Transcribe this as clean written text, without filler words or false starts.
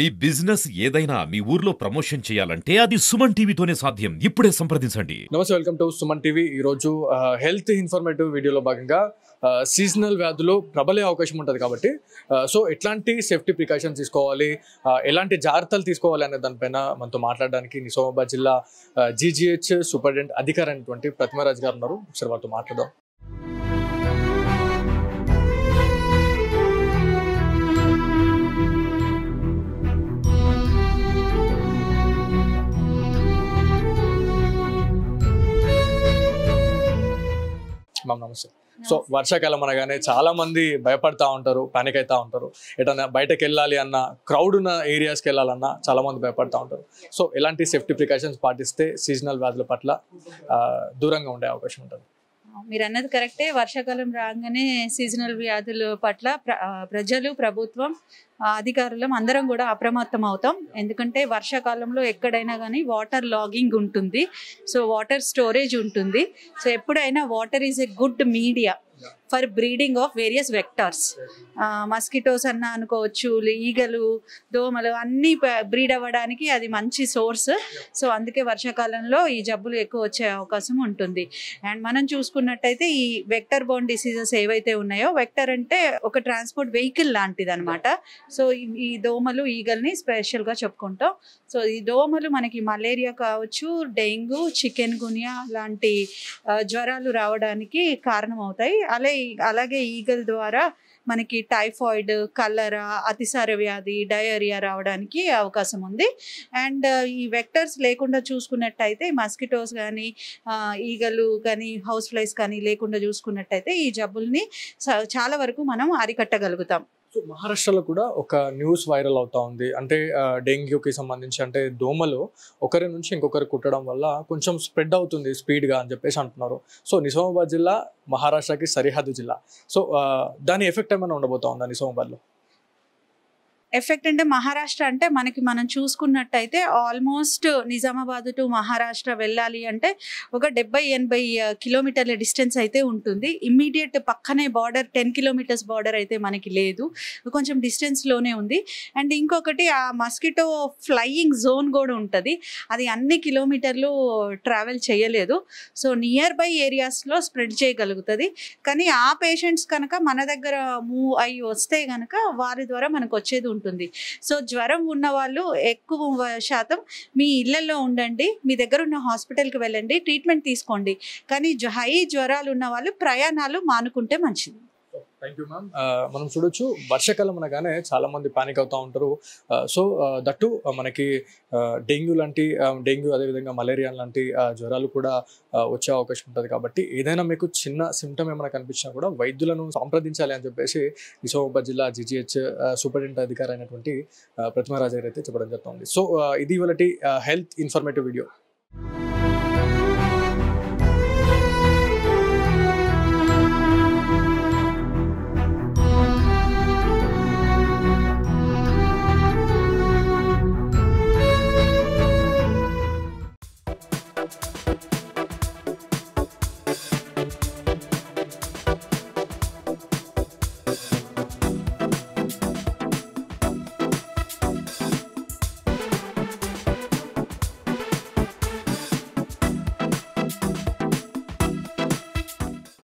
మీ business ఏదైనా మీ ఊర్లో promotion చేయాలంటే అది సుమన్ టీవీతోనే సాధ్యం. ఇప్పుడే సంప్రదించండి. నమస్తే, వెల్కమ్ టు సుమన్ టీవీ. ఈరోజు హెల్త్ ఇన్ఫర్మేటివ్ వీడియోలో భాగంగా సీజనల్ వ్యాధులు ప్రబలే అవకాశం ఉంటుంది కాబట్టి సో ఎట్లాంటి సేఫ్టీ ప్రికాషన్స్ తీసుకోవాలి, ఎలాంటి జాగ్రత్తలు తీసుకోవాలి అనే దానిపైన మనతో మాట్లాడడానికి నిజామాబాద్ జిల్లా జీజీహెచ్ సూపరింటెండెంట్ అధికారి అయినటువంటి ప్రతిమరాజ్ గారు ఉన్నారు. ఒకసారి వారితో మాట్లాడదాం. నమస్తే. సో వర్షాకాలం అనగానే చాలా మంది భయపడతా ఉంటారు, పానిక్ అవుతా ఉంటారు. ఎటన్నా బయటకు వెళ్ళాలి అన్నా, క్రౌడ్ ఉన్న ఏరియాస్కి వెళ్ళాలన్నా చాలా మంది భయపడతా ఉంటారు. సో ఎలాంటి సేఫ్టీ ప్రికాషన్స్ పాటిస్తే సీజనల్ వ్యాధుల పట్ల దూరంగా ఉండే అవకాశం ఉంటుంది? మీరు అన్నది కరెక్టే. వర్షాకాలం రాగానే సీజనల్ వ్యాధుల పట్ల ప్రజలు, ప్రభుత్వం, అధికారులం అందరం కూడా అప్రమత్తం అవుతాం. ఎందుకంటే వర్షాకాలంలో ఎక్కడైనా కానీ వాటర్ లాగింగ్ ఉంటుంది, సో వాటర్ స్టోరేజ్ ఉంటుంది. సో ఎప్పుడైనా water is a good media for breeding of various vectors. Mosquitoes అన్న అనుకోవచ్చు, ఈగలు, దోమలు అన్నీ బ్రీడ్ అవ్వడానికి అది మంచి సోర్స్. సో అందుకే వర్షాకాలంలో ఈ జబ్బులు ఎక్కువ వచ్చే అవకాశం ఉంటుంది. అండ్ మనం చూసుకున్నట్టయితే ఈ వెక్టర్ బోర్న్ డిసీజెస్ ఏవైతే ఉన్నాయో, వెక్టర్ అంటే ఒక ట్రాన్స్పోర్ట్ వెహికల్ లాంటిది అనమాట. సో ఈ దోమలు, ఈగల్ని స్పెషల్గా చెప్పుకుంటాం. సో ఈ దోమలు మనకి మలేరియా కావచ్చు, డెంగ్యూ, చికెన్ గున్యా లాంటి జ్వరాలు రావడానికి కారణమవుతాయి. అలాగే ఈగల ద్వారా మనకి టైఫాయిడ్, కలరా, అతిసార వ్యాధి, డయేరియా రావడానికి అవకాశం ఉంది. అండ్ ఈ వెక్టర్స్ లేకుండా చూసుకున్నట్టయితే మస్కిటోస్ కానీ, ఈగలు కానీ, హౌస్ ఫ్లైస్ కానీ లేకుండా చూసుకున్నట్టయితే ఈ జబ్బుల్ని చాలా వరకు మనం అరికట్టగలుగుతాం. సో మహారాష్ట్రలో కూడా ఒక న్యూస్ వైరల్ అవుతా ఉంది. అంటే డెంగ్యూకి సంబంధించి, అంటే దోమలు ఒకరి నుంచి ఇంకొకరు కుట్టడం వల్ల కొంచెం స్ప్రెడ్ అవుతుంది స్పీడ్గా అని చెప్పేసి అంటున్నారు. సో నిజామాబాద్ జిల్లా మహారాష్ట్రకి సరిహద్దు జిల్లా. సో దాని ఎఫెక్ట్ ఏమైనా ఉండబోతా ఉందా నిజామాబాద్లో? ఎఫెక్ట్ అంటే మహారాష్ట్ర అంటే మనం చూసుకున్నట్టయితే ఆల్మోస్ట్ నిజామాబాద్ టు మహారాష్ట్ర వెళ్ళాలి అంటే ఒక 70-80 కిలోమీటర్ల డిస్టెన్స్ అయితే ఉంటుంది. ఇమ్మీడియట్ పక్కనే బార్డర్ 10 కిలోమీటర్స్ బార్డర్ అయితే మనకి లేదు, కొంచెం డిస్టెన్స్లోనే ఉంది. అండ్ ఇంకొకటి ఆ మస్కిటో ఫ్లయింగ్ జోన్ కూడా ఉంటుంది, అది అన్ని కిలోమీటర్లు ట్రావెల్ చేయలేదు. సో నియర్ బై ఏరియాస్లో స్ప్రెడ్ చేయగలుగుతుంది. కానీ ఆ పేషెంట్స్ కనుక మన దగ్గర మూవ్ అయ్యి వస్తే కనుక వారి ద్వారా మనకు వచ్చేది ఉంటుంది. సో జ్వరం ఉన్న వాళ్ళు ఎక్కువ శాతం మీ ఇళ్లలో ఉండండి, మీ దగ్గర ఉన్న హాస్పిటల్కి వెళ్ళండి, ట్రీట్మెంట్ తీసుకోండి. కానీ హై జ్వరాలు ఉన్న వాళ్ళు ప్రయాణాలు మానుకుంటే మంచిది. Thank you ma'am. మనం చూడొచ్చు, వర్షాకాలం అనగానే చాలా మంది పానిక్ అవుతూ ఉంటారు. సో దట్టు మనకి డెంగ్యూ అదేవిధంగా మలేరియా లాంటి జ్వరాలు కూడా వచ్చే అవకాశం ఉంటుంది. కాబట్టి ఏదైనా మీకు చిన్న సిమ్టమ్ ఏమైనా కనిపించినా కూడా వైద్యులను సంప్రదించాలి అని చెప్పేసి నిజామాబాద్ జిల్లా జీజీహెచ్ సూపరింటెండెంట్ అధికారి అయినటువంటి ప్రతిమరాజ్ గారు అయితే చెప్పడం జరుగుతుంది. సో ఇది ఇవాళ హెల్త్ ఇన్ఫర్మేటివ్ వీడియో.